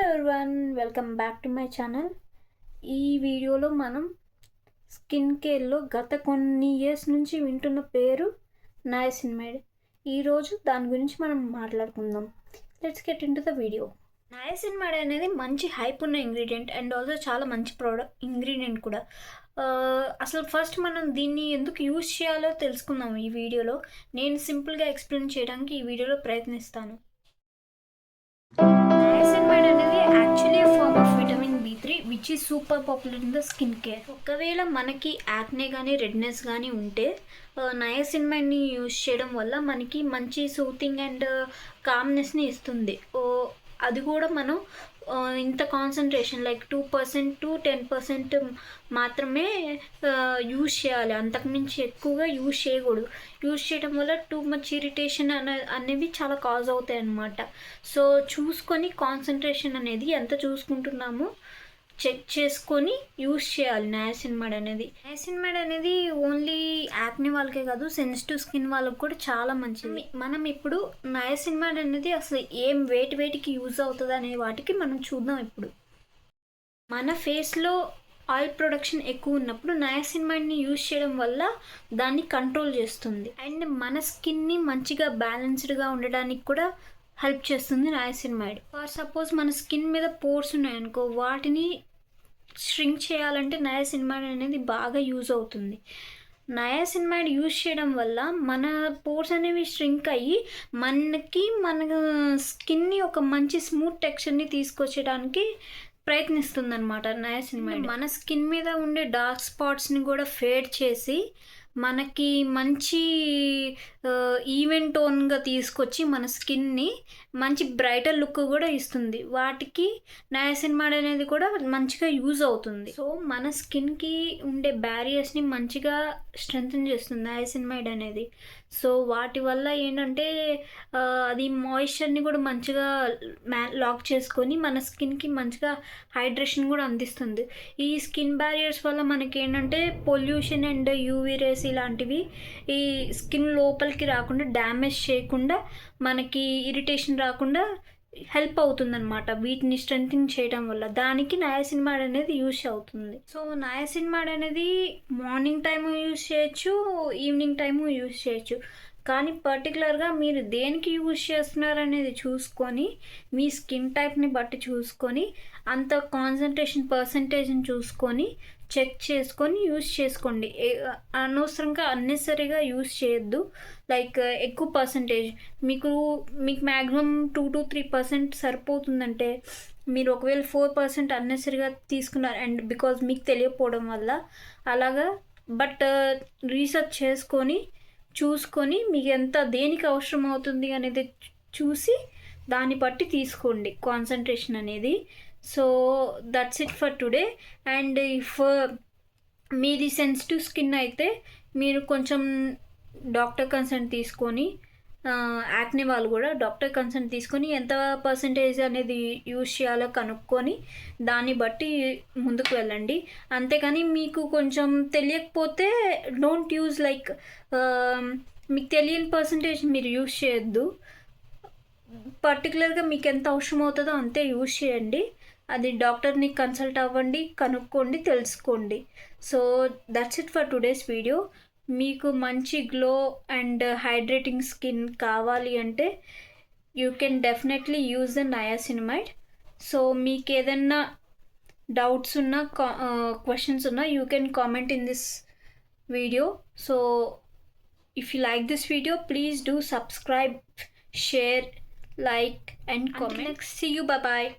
Everyone, welcome back to my channel. ఈ వీడియోలో మనం స్కిన్ కేర్లో గత కొన్ని ఇయర్స్ నుంచి వింటున్న పేరు నయాసిన్మైడ్. ఈరోజు దాని గురించి మనం మాట్లాడుకుందాం. Let's get into the video. Niacinamide అనేది మంచి హైప్ ఉన్న ఇంగ్రీడియంట్ అండ్ ఆల్సో చాలా మంచి ఇంగ్రీడియంట్ కూడా. అసలు ఫస్ట్ మనం దీన్ని ఎందుకు యూజ్ చేయాలో తెలుసుకుందాం. ఈ వీడియోలో నేను సింపుల్గా ఎక్స్ప్లెయిన్ చేయడానికి ఈ వీడియోలో ప్రయత్నిస్తాను. నయాసిన్మైడ్ అనేది actually form of vitamin B3 which is super popular in the skin care. ఒకవేళ మనకి యాక్నే కానీ రెడ్నెస్ కానీ ఉంటే నయాసిన్మైడ్ని యూజ్ చేయడం వల్ల మనకి మంచి సూతింగ్ అండ్ కామ్నెస్ని ఇస్తుంది. అది కూడా మనం ఇంత కాన్సన్ట్రేషన్ లైక్ 2% to 10% మాత్రమే యూజ్ చేయాలి. అంతకుమించి ఎక్కువగా యూజ్ చేయకూడదు. యూజ్ చేయడం వల్ల టూ మచ్ ఇరిటేషన్ అనేవి చాలా కాజ్ అవుతాయి అన్నమాట. సో చూసుకొని కాన్సన్ట్రేషన్ అనేది ఎంత చూసుకుంటున్నామో చెక్ చేసుకొని యూజ్ చేయాలి నయాసిన్మైడ్ అనేది. నయాసిన్మైడ్ అనేది ఓన్లీ యాక్నే వాళ్ళకే కాదు, సెన్సిటివ్ స్కిన్ వాళ్ళకి కూడా చాలా మంచిది. మనం ఇప్పుడు నయాసిన్మైడ్ అనేది అసలు ఏం వేటికి యూజ్ అవుతుంది అనే వాటికి మనం చూద్దాం. ఇప్పుడు మన ఫేస్లో ఆయిల్ ప్రొడక్షన్ ఎక్కువ ఉన్నప్పుడు నయాసిన్మైడ్ని యూజ్ చేయడం వల్ల దాన్ని కంట్రోల్ చేస్తుంది అండ్ మన స్కిన్ని మంచిగా బ్యాలెన్స్డ్గా ఉండడానికి కూడా హెల్ప్ చేస్తుంది నయాసిన్మైడ్. ఫర్ సపోజ్ మన స్కిన్ మీద పోర్స్ ఉన్నాయనుకో, వాటిని ష్రింక్ చేయాలంటే నయాసిన్మైడ్ అనేది బాగా యూజ్ అవుతుంది. నయాసిన్మైడ్ యూజ్ చేయడం వల్ల మన పోర్స్ అనేవి ష్రింక్ అయ్యి మన స్కిన్ని ఒక మంచి స్మూత్ టెక్స్చర్ని తీసుకొచ్చేయడానికి ప్రయత్నిస్తుంది అనమాట నయాసిన్మైడ్. మన స్కిన్ మీద ఉండే డార్క్ స్పాట్స్ని కూడా ఫేడ్ చేసి మనకి మంచి ఈవెన్ టోన్గా తీసుకొచ్చి మన స్కిన్ని మంచి బ్రైటర్ లుక్ కూడా ఇస్తుంది. వాటికి నయాసిన్మైడ్ అనేది కూడా మంచిగా యూజ్ అవుతుంది. సో మన స్కిన్కి ఉండే బ్యారియర్స్ని మంచిగా స్ట్రెంథెన్ చేస్తుంది నయాసిన్మైడ్ అనేది. సో వాటి వల్ల ఏంటంటే అది మాయిశ్చర్ని కూడా మంచిగా లాక్ చేసుకొని మన స్కిన్కి మంచిగా హైడ్రేషన్ కూడా అందిస్తుంది. ఈ స్కిన్ బ్యారియర్స్ వల్ల మనకి ఏంటంటే పొల్యూషన్ అండ్ యూవీ రేస్ ఇలాంటివి ఈ స్కిన్ లోపలికి రాకుండా డ్యామేజ్ చేయకుండా మనకి ఇరిటేషన్ రాకుండా హెల్ప్ అవుతుందన్నమాట. వీటిని స్ట్రెంథింగ్ చేయడం వల్ల దానికి నయాసిన్మైడ్ అనేది యూజ్ అవుతుంది. సో నయాసిన్మైడ్ అనేది మార్నింగ్ టైము యూజ్ చేయొచ్చు, ఈవినింగ్ టైము యూజ్ చేయొచ్చు. కానీ పర్టికులర్గా మీరు దేనికి యూజ్ చేస్తున్నారనేది చూసుకొని మీ స్కిన్ టైప్ని బట్టి చూసుకొని అంత కాన్సన్ట్రేషన్ పర్సంటేజ్ని చూసుకొని చెక్ చేసుకొని యూజ్ చేసుకోండి. అనవసరంగా అన్నెసరీగా యూజ్ చేయొద్దు. లైక్ ఎక్కువ పర్సంటేజ్ మీకు మ్యాక్సిమం 2 to 3% సరిపోతుందంటే మీరు ఒకవేళ 4% అన్నెసరీగా తీసుకున్నారు అండ్ బికాజ్ మీకు తెలియకపోవడం వల్ల అలాగా. బట్ రీసెర్చ్ చేసుకొని చూసుకొని మీకు ఎంత దేనికి అవసరం అవుతుంది అనేది చూసి దాన్ని బట్టి తీసుకోండి కాన్సన్ట్రేషన్ అనేది. So that's it for today. And if మీది సెన్సిటివ్ స్కిన్ అయితే మీరు కొంచెం డాక్టర్ కన్సల్ట్ తీసుకొని, యాక్నే వాళ్ళు కూడా డాక్టర్ కన్సల్ట్ తీసుకొని ఎంత పర్సంటేజ్ అనేది యూజ్ చేయాలో కనుక్కొని దాన్ని బట్టి ముందుకు వెళ్ళండి. అంతేకాని మీకు కొంచెం తెలియకపోతే డోంట్ యూజ్ లైక్ మీకు తెలియని పర్సంటేజ్ మీరు యూజ్ చేయొద్దు. పర్టికులర్గా మీకు ఎంత అవసరం అవుతుందో అంతే యూజ్ చేయండి. అది డాక్టర్ని కన్సల్ట్ అవ్వండి, కనుక్కోండి, తెలుసుకోండి. So that's it for today's video. మీకు మంచి గ్లో అండ్ హైడ్రేటింగ్ స్కిన్ కావాలి అంటే you can definitely use the niacinamide. So మీకు ఏదన్నా డౌట్స్ ఉన్నా క్వశ్చన్స్ ఉన్నా you can comment in this video. So if you like this video, please do subscribe, share, like and comment. Until next, see you, bye bye.